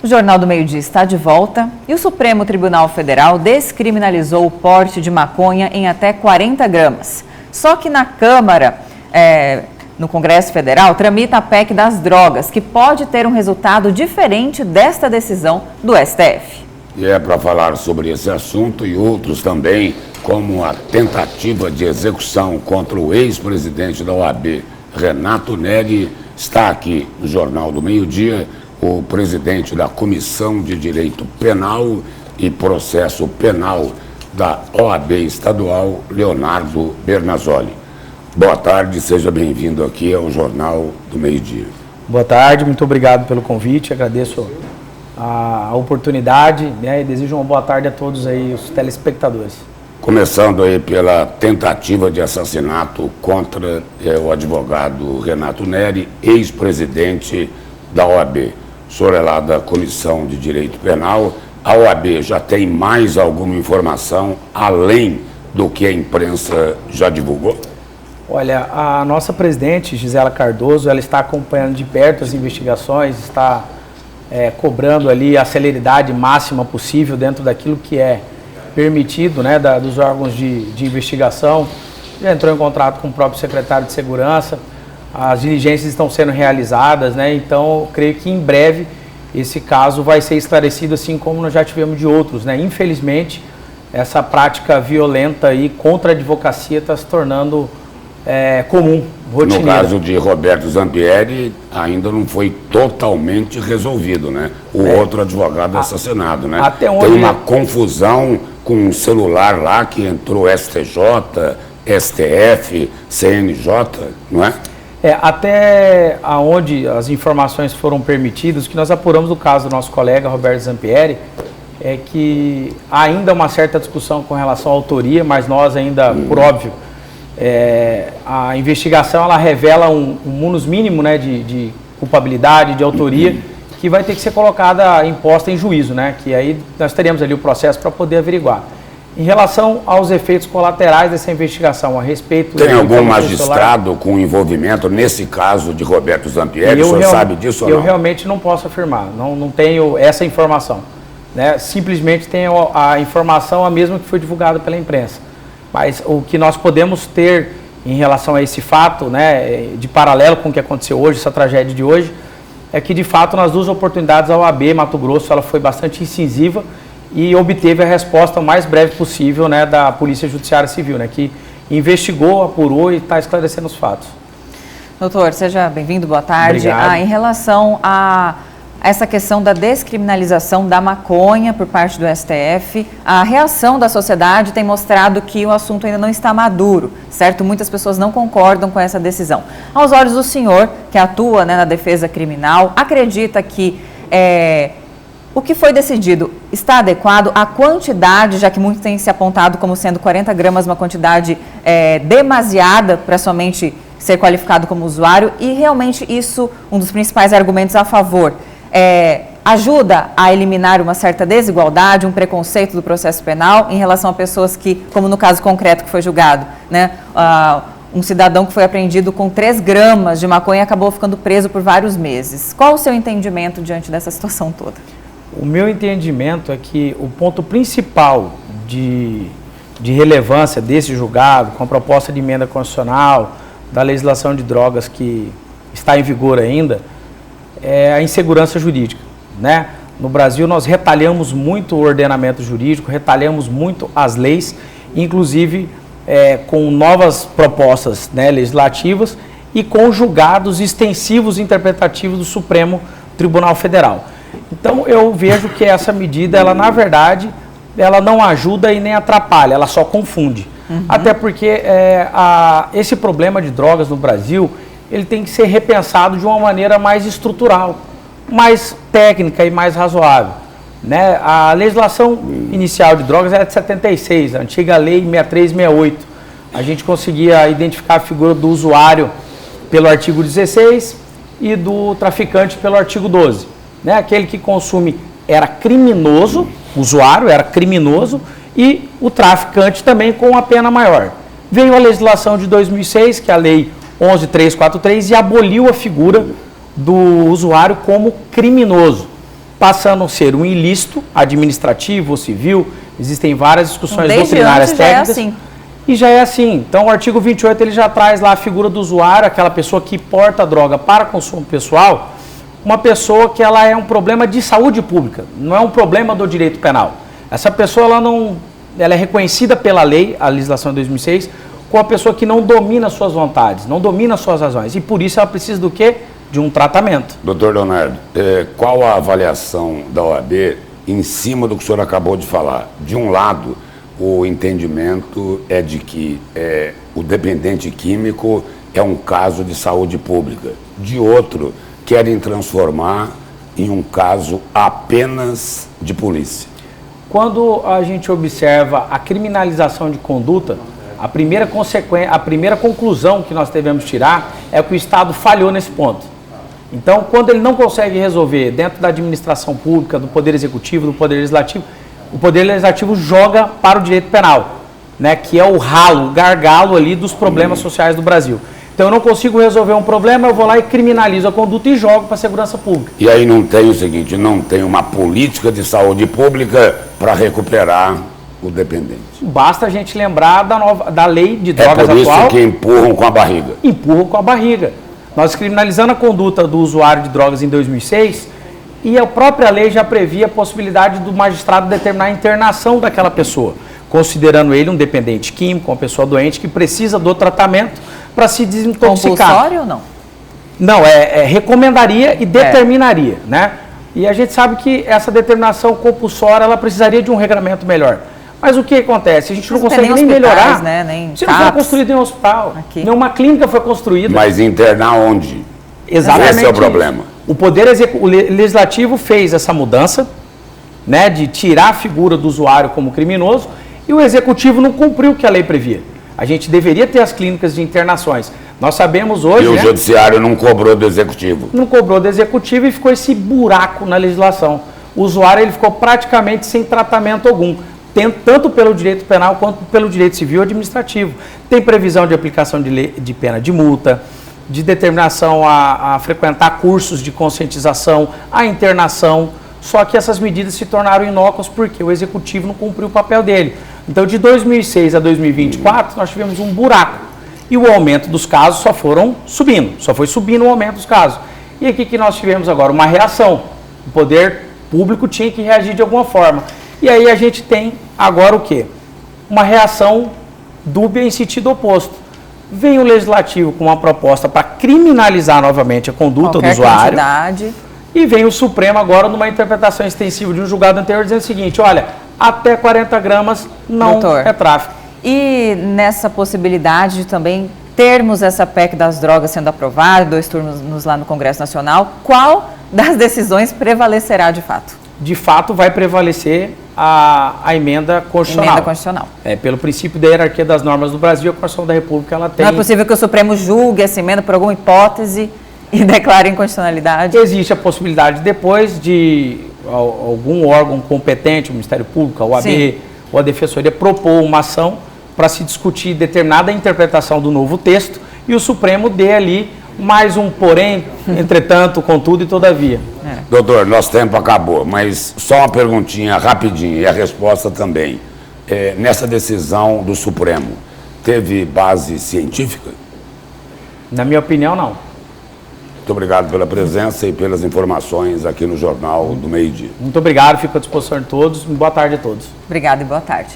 O Jornal do Meio-Dia está de volta e o Supremo Tribunal Federal descriminalizou o porte de maconha em até 40 gramas. Só que na Câmara, no Congresso Federal, tramita a PEC das drogas, que pode ter um resultado diferente desta decisão do STF. E é para falar sobre esse assunto e outros também, como a tentativa de execução contra o ex-presidente da OAB, Renato Neri, está aqui no Jornal do Meio-Dia, o presidente da Comissão de Direito Penal e Processo Penal da OAB Estadual, Leonardo Bernazzoli. Boa tarde, seja bem-vindo aqui ao Jornal do Meio-Dia. Boa tarde, muito obrigado pelo convite, agradeço a oportunidade, né, e desejo uma boa tarde a todos aí, os telespectadores. Começando aí pela tentativa de assassinato contra o advogado Renato Neri, ex-presidente da OAB. O senhor é lá da Comissão de Direito Penal. A OAB já tem mais alguma informação além do que a imprensa já divulgou? Olha, a nossa presidente, Gisela Cardoso, ela está acompanhando de perto as investigações, está cobrando ali a celeridade máxima possível dentro daquilo que é permitido, né, dos órgãos de investigação. Já entrou em contato com o próprio secretário de Segurança. As diligências estão sendo realizadas, né? Então, eu creio que em breve esse caso vai ser esclarecido, assim como nós já tivemos de outros, né? Infelizmente, essa prática violenta aí contra a advocacia está se tornando comum, rotineira. No caso de Roberto Zampieri, ainda não foi totalmente resolvido, né? O outro advogado assassinado, né? Até onde... Tem uma confusão com um celular lá que entrou STJ, STF, CNJ, não é? Até onde as informações foram permitidas, o que nós apuramos do caso do nosso colega Roberto Zampieri, é que há ainda uma certa discussão com relação à autoria, mas nós ainda, por óbvio, a investigação ela revela um munus mínimo, né, de culpabilidade, de autoria, que vai ter que ser colocada, imposta em juízo, né, que aí nós teríamos ali o processo para poder averiguar. Em relação aos efeitos colaterais dessa investigação, a respeito... Tem algum magistrado com envolvimento nesse caso de Roberto Zampieri? O senhor sabe disso ou não? Eu realmente não posso afirmar, não tenho essa informação, né? Simplesmente tenho a informação a mesma que foi divulgada pela imprensa. Mas o que nós podemos ter em relação a esse fato, né, de paralelo com o que aconteceu hoje, essa tragédia de hoje, é que de fato nas duas oportunidades a OAB Mato Grosso ela foi bastante incisiva e obteve a resposta o mais breve possível, né, da Polícia Judiciária Civil, né, que investigou, apurou e está esclarecendo os fatos. Doutor, seja bem-vindo, boa tarde. Em relação a essa questão da descriminalização da maconha por parte do STF, a reação da sociedade tem mostrado que o assunto ainda não está maduro, certo? Muitas pessoas não concordam com essa decisão. Aos olhos do senhor, que atua, né, na defesa criminal, acredita que o que foi decidido está adequado? A quantidade, já que muito tem se apontado como sendo 40 gramas, uma quantidade demasiada para somente ser qualificado como usuário, e realmente isso, um dos principais argumentos a favor, ajuda a eliminar uma certa desigualdade, um preconceito do processo penal em relação a pessoas que, como no caso concreto que foi julgado, né, um cidadão que foi apreendido com 3 gramas de maconha acabou ficando preso por vários meses. Qual o seu entendimento diante dessa situação toda? O meu entendimento é que o ponto principal de relevância desse julgado, com a proposta de emenda constitucional, da legislação de drogas que está em vigor ainda, é a insegurança jurídica, né? No Brasil nós retalhamos muito o ordenamento jurídico, retalhamos muito as leis, inclusive com novas propostas, né, legislativas e com julgados extensivos interpretativos do Supremo Tribunal Federal. Então eu vejo que essa medida, ela na verdade, ela não ajuda e nem atrapalha, ela só confunde. Até porque esse problema de drogas no Brasil, ele tem que ser repensado de uma maneira mais estrutural, mais técnica e mais razoável, né? A legislação inicial de drogas era de 76, a antiga lei 6368. A gente conseguia identificar a figura do usuário pelo artigo 16 e do traficante pelo artigo 12. Né? Aquele que consome era criminoso, o usuário era criminoso, e o traficante também com a pena maior. Veio a legislação de 2006, que é a Lei 11.343, e aboliu a figura do usuário como criminoso. passando a ser um ilícito administrativo ou civil. Existem várias discussões Desde doutrinárias antes técnicas. Já é assim. E já é assim. Então, o artigo 28 ele já traz lá a figura do usuário, aquela pessoa que porta a droga para consumo pessoal, uma pessoa que ela é um problema de saúde pública, não é um problema do direito penal. Essa pessoa ela é reconhecida pela lei, a legislação de 2006, como a pessoa que não domina suas vontades, não domina suas razões. E por isso ela precisa do quê? De um tratamento. Doutor Leonardo, qual a avaliação da OAB em cima do que o senhor acabou de falar? De um lado, o entendimento é de que o dependente químico é um caso de saúde pública. De outro, querem transformar em um caso apenas de polícia. Quando a gente observa a criminalização de conduta, a primeira conclusão que nós devemos tirar é que o Estado falhou nesse ponto. Então, quando ele não consegue resolver dentro da administração pública, do Poder Executivo, do Poder Legislativo, o Poder Legislativo joga para o direito penal, né, que é o ralo, o gargalo ali dos problemas sociais do Brasil. Então, eu não consigo resolver um problema, eu vou lá e criminalizo a conduta e jogo para a segurança pública. E aí não tem o seguinte, não tem uma política de saúde pública para recuperar o dependente. Basta a gente lembrar da lei de drogas atual. É por isso que empurram com a barriga. Empurram com a barriga. Nós criminalizando a conduta do usuário de drogas em 2006 e a própria lei já previa a possibilidade do magistrado determinar a internação daquela pessoa, considerando ele um dependente químico, uma pessoa doente que precisa do tratamento para se desintoxicar. Compulsório ou não? Não, recomendaria e determinaria, né? E a gente sabe que essa determinação compulsória, ela precisaria de um regramento melhor. Mas o que acontece? A gente não consegue nem melhorar. Né? Nem se não foi construído em um hospital, nenhuma clínica foi construída. Mas internar onde? Exatamente. Esse é o problema. O Legislativo fez essa mudança, né, de tirar a figura do usuário como criminoso, e o Executivo não cumpriu o que a lei previa. A gente deveria ter as clínicas de internações. Nós sabemos hoje... E o Judiciário não cobrou do Executivo. Não cobrou do Executivo e ficou esse buraco na legislação. O usuário ele ficou praticamente sem tratamento algum, tanto pelo direito penal quanto pelo direito civil e administrativo. Tem previsão de aplicação de pena de multa, de determinação a frequentar cursos de conscientização, a internação, só que essas medidas se tornaram inócuas porque o Executivo não cumpriu o papel dele. Então, de 2006 a 2024, nós tivemos um buraco. E o aumento dos casos só foi subindo o aumento dos casos. E aqui que nós tivemos agora uma reação. O poder público tinha que reagir de alguma forma. E aí a gente tem agora o quê? Uma reação dúbia em sentido oposto. Vem o Legislativo com uma proposta para criminalizar novamente a conduta do usuário. E vem o Supremo agora numa interpretação extensiva de um julgado anterior dizendo o seguinte, olha, até 40 gramas não é tráfico. E nessa possibilidade de também termos essa PEC das drogas sendo aprovada, 2 turnos lá no Congresso Nacional, qual das decisões prevalecerá de fato? De fato, vai prevalecer a emenda constitucional. Emenda constitucional. Pelo princípio da hierarquia das normas do Brasil, a Constituição da República ela tem... Não é possível que o Supremo julgue essa emenda por alguma hipótese e declare inconstitucionalidade? Existe a possibilidade depois de algum órgão competente, o Ministério Público, a OAB, ou a Defensoria, propor uma ação para se discutir determinada interpretação do novo texto e o Supremo dê ali mais um porém, entretanto, contudo e todavia. Doutor, nosso tempo acabou, mas só uma perguntinha rapidinho e a resposta também. Nessa decisão do Supremo, teve base científica? Na minha opinião, não. Muito obrigado pela presença e pelas informações aqui no Jornal do Meio Dia. Muito obrigado, fico à disposição de todos. Boa tarde a todos. Obrigada e boa tarde.